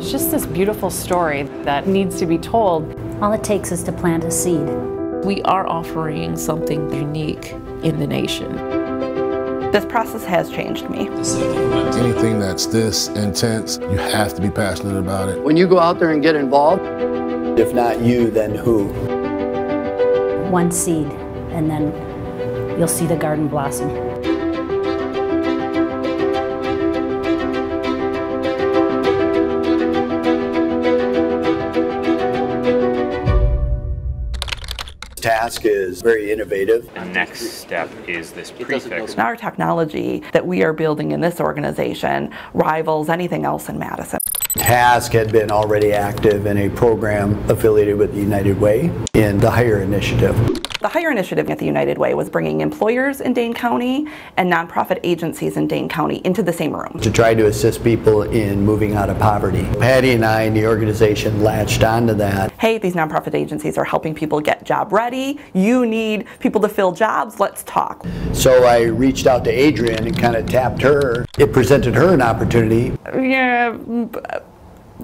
It's just this beautiful story that needs to be told. All it takes is to plant a seed. We are offering something unique in the nation. This process has changed me. Anything that's this intense, you have to be passionate about it. When you go out there and get involved, if not you, then who? One seed, and then you'll see the garden blossom. TASC is very innovative. The next step is this prefix. Our technology that we are building in this organization rivals anything else in Madison. TASC had been already active in a program affiliated with the United Way in the Hire Initiative. The Hire Initiative at the United Way was bringing employers in Dane County and nonprofit agencies in Dane County into the same room To try to assist people in moving out of poverty. Patty and I and the organization latched onto that. Hey, these nonprofit agencies are helping people get job ready. You need people to fill jobs. Let's talk. So I reached out to Adrienne and kind of tapped her. It presented her an opportunity. Yeah,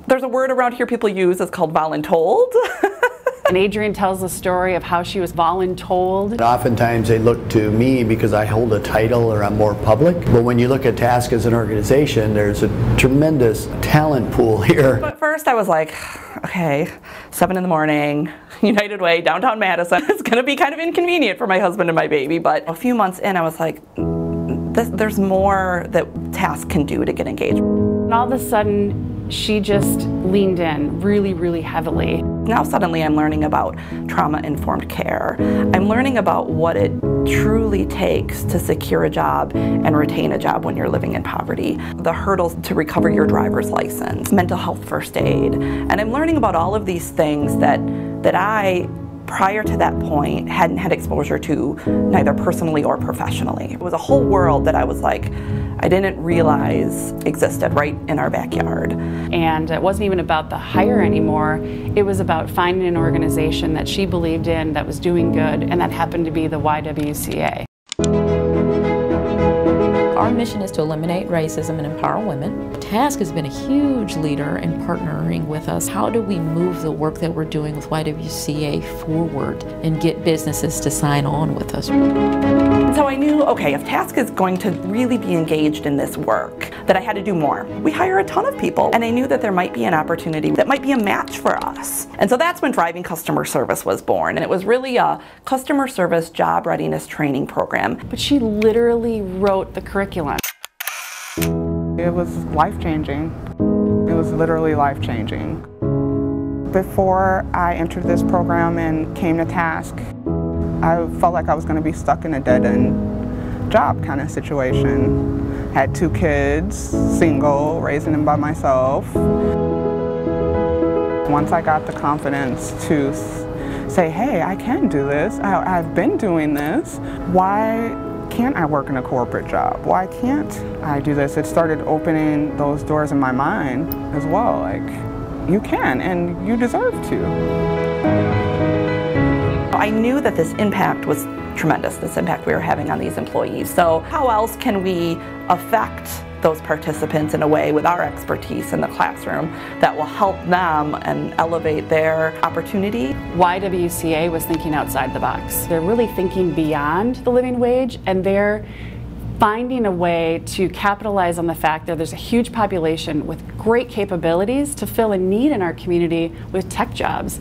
there's a word around here people use. It's called voluntold. And Adrienne tells the story of how she was voluntold. Oftentimes they look to me because I hold a title or I'm more public. But when you look at TASC as an organization, there's a tremendous talent pool here. But first I was like, okay, 7 in the morning, United Way, downtown Madison. It's gonna be kind of inconvenient for my husband and my baby. But a few months in, I was like, there's more that TASC can do to get engaged. And all of a sudden, she just leaned in really, really heavily. Now suddenly I'm learning about trauma-informed care. I'm learning about what it truly takes to secure a job and retain a job when you're living in poverty. The hurdles to recover your driver's license, mental health first aid. And I'm learning about all of these things that I, prior to that point, hadn't had exposure to, neither personally or professionally. It was a whole world that I was like, I didn't realize existed right in our backyard. And it wasn't even about the hire anymore. It was about finding an organization that she believed in, that was doing good, and that happened to be the YWCA. Our mission is to eliminate racism and empower women. TASC has been a huge leader in partnering with us. How do we move the work that we're doing with YWCA forward and get businesses to sign on with us? So I knew, okay, if TASC is going to really be engaged in this work, that I had to do more. We hire a ton of people, and I knew that there might be an opportunity that might be a match for us. And so that's when Driving Customer Service was born, and it was really a customer service job readiness training program. But she literally wrote the curriculum. It was life-changing. It was literally life-changing. Before I entered this program and came to TASC, I felt like I was going to be stuck in a dead-end job kind of situation. Had 2 kids, single, raising them by myself. Once I got the confidence to say, hey, I can do this, I've been doing this, why can't I work in a corporate job? Why can't I do this? It started opening those doors in my mind as well, like, you can and you deserve to. I knew that this impact was tremendous, this impact we were having on these employees. So how else can we affect those participants in a way with our expertise in the classroom that will help them and elevate their opportunity? YWCA was thinking outside the box. They're really thinking beyond the living wage, and they're finding a way to capitalize on the fact that there's a huge population with great capabilities to fill a need in our community with tech jobs.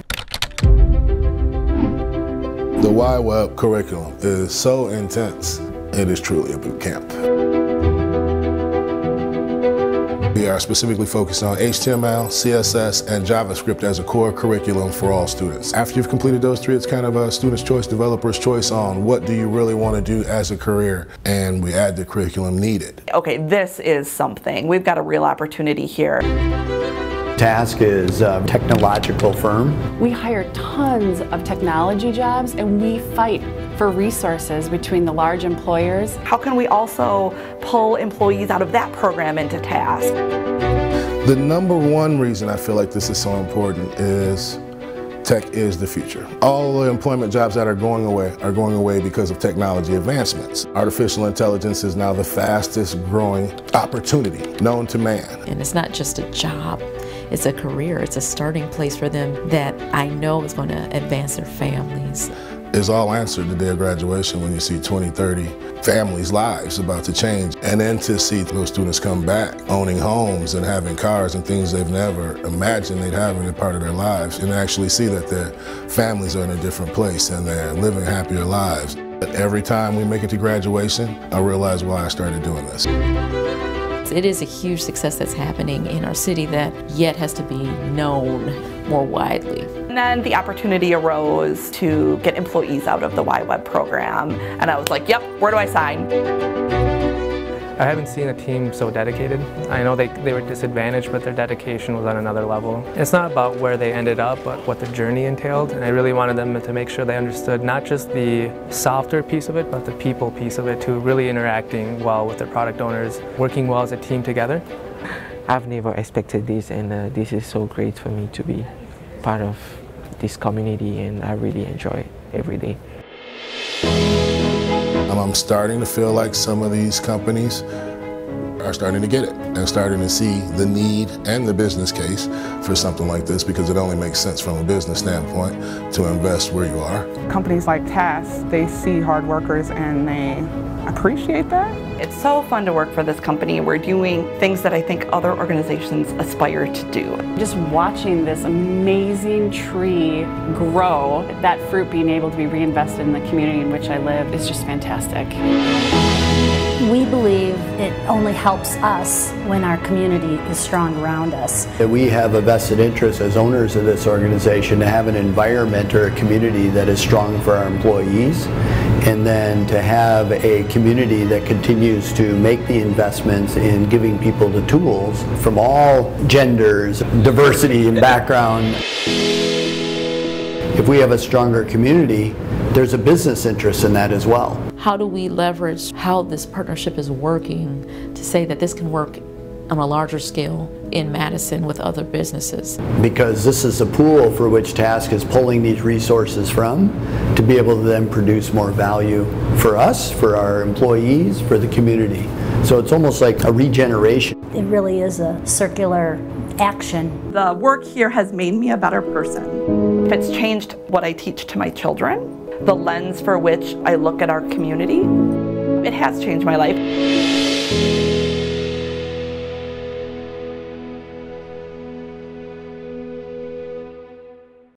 The YWCA curriculum is so intense, it is truly a boot camp. We are specifically focused on HTML, CSS, and JavaScript as a core curriculum for all students. After you've completed those 3, it's kind of a student's choice, developer's choice on what do you really want to do as a career, and we add the curriculum needed. Okay, this is something. We've got a real opportunity here. TASC is a technological firm. We hire tons of technology jobs, and we fight for resources between the large employers. How can we also pull employees out of that program into TASC? The number one reason I feel like this is so important is tech is the future. All the employment jobs that are going away because of technology advancements. Artificial intelligence is now the fastest growing opportunity known to man. And it's not just a job, It's a career, it's a starting place for them that I know is going to advance their families. It's all answered the day of graduation when you see 20, 30 families' lives about to change. And then to see those students come back owning homes and having cars and things they've never imagined they'd have in a part of their lives, and actually see that their families are in a different place and they're living happier lives. But every time we make it to graduation, I realize why I started doing this. It is a huge success that's happening in our city that yet has to be known more widely. And then the opportunity arose to get employees out of the YWeb program, and I was like, yep, where do I sign? I haven't seen a team so dedicated. I know they were disadvantaged, but their dedication was on another level. It's not about where they ended up, but what the journey entailed. And I really wanted them to make sure they understood not just the software piece of it, but the people piece of it too, really interacting well with their product owners, working well as a team together. I've never expected this, and this is so great for me to be part of this community, and I really enjoy it every day. I'm starting to feel like some of these companies are starting to get it and starting to see the need and the business case for something like this, because it only makes sense from a business standpoint to invest where you are. Companies like TASC, they see hard workers and they appreciate that. It's so fun to work for this company. We're doing things that I think other organizations aspire to do. Just watching this amazing tree grow, that fruit being able to be reinvested in the community in which I live is just fantastic. We believe it only helps us when our community is strong around us. We have a vested interest as owners of this organization to have an environment or a community that is strong for our employees, and then to have a community that continues to make the investments in giving people the tools from all genders, diversity and background. If we have a stronger community, there's a business interest in that as well. How do we leverage how this partnership is working to say that this can work on a larger scale in Madison with other businesses? Because this is a pool for which TASC is pulling these resources from to be able to then produce more value for us, for our employees, for the community. So it's almost like a regeneration. It really is a circular action. The work here has made me a better person. It's changed what I teach to my children, the lens for which I look at our community. It has changed my life.